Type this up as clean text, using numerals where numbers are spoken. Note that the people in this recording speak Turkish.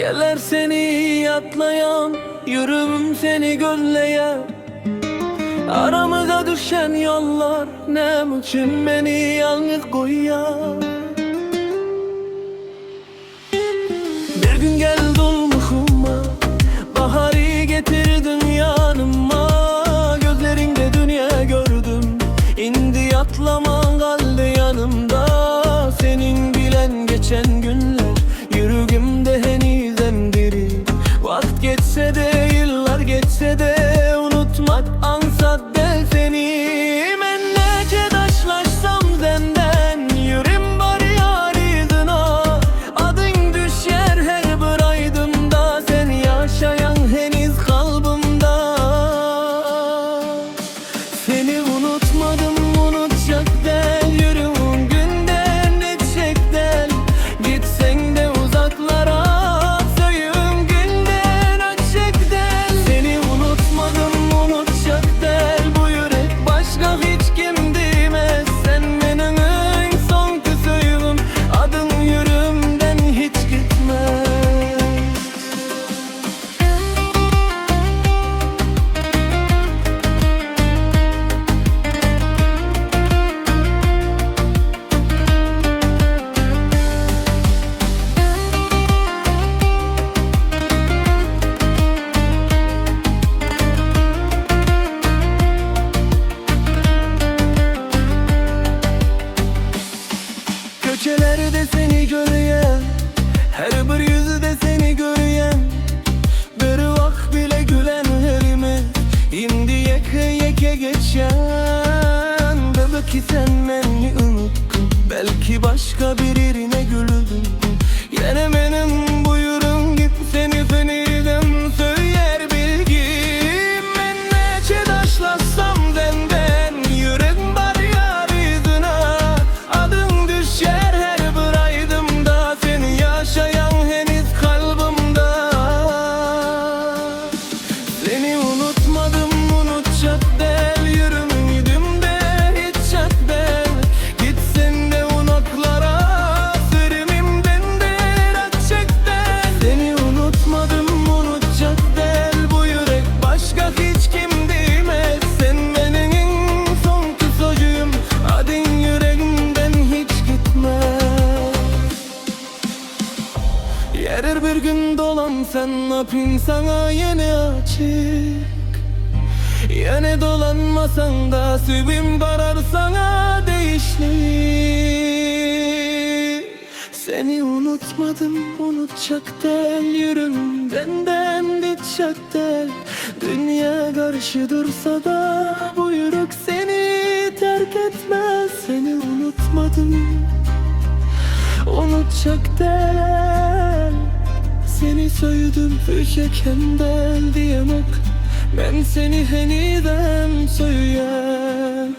Gelir seni yatlayan, yürüm seni gözleyen. Aramıza düşen yollar ne için beni yalnız koyar. Bir gün gel dolmuşuma, baharı getirdin yanıma. Gözlerinde dünya gördüm, indi yatlaman kaldı yanımda. Senin bilen geçen günler yüreğimde henüz emdiri. Vakit geçse de yıllar geçse de unutmak ansat del seni. Ben nece taşlaşsam senden yüreğim var yarıdına. Adın düşer her bir aydımda, sen yaşayan henüz kalbimda. Seni unutmadım, unutacak del yüreğim günden geçecek del. Gitsen de uzaklara söyüm günden açacak del. Seni unutmadım, unutacak del bu yürek, başka hiç kim demez. Sen benim en son küsüğüm, adın yüreğimden hiç gitmez. Köşelerde seni göreyen, her bir yüzde seni göreyen. Bir vak bile gülen elime, indi yeke yeke geçen. Belki sen beni unuttun, belki başka birine güldün. Yine benim buyurun git, seni feniden söyler bilgim. Ben nece taşlasam senden yüreğim var yarıdına. Adın düşer her bir aydımda, seni yaşayan henüz kalbimda. Seni unutmadım, unutacak del yüreğimde hiç çak del. Gitsen de unaklara sürümümden de açacak del. Seni unutmadım, unutacak del bu yürek, başka hiç kim demez. Sen benim en son küsüğüm, adın yüreğimden hiç gitmez. Yerir bir gün dolan sen, napin sana yine açık. Yine dolanmasan da sübüm karar sana değişli. Seni unutmadım, unutacak del yüreğim benden gidecek del. Dünya karşı dursa da bu yürek seni terk etmez. Seni unutmadım, unutacak del. Seni söyledim füşekenden diyemek, ben seni heniden söyleyen.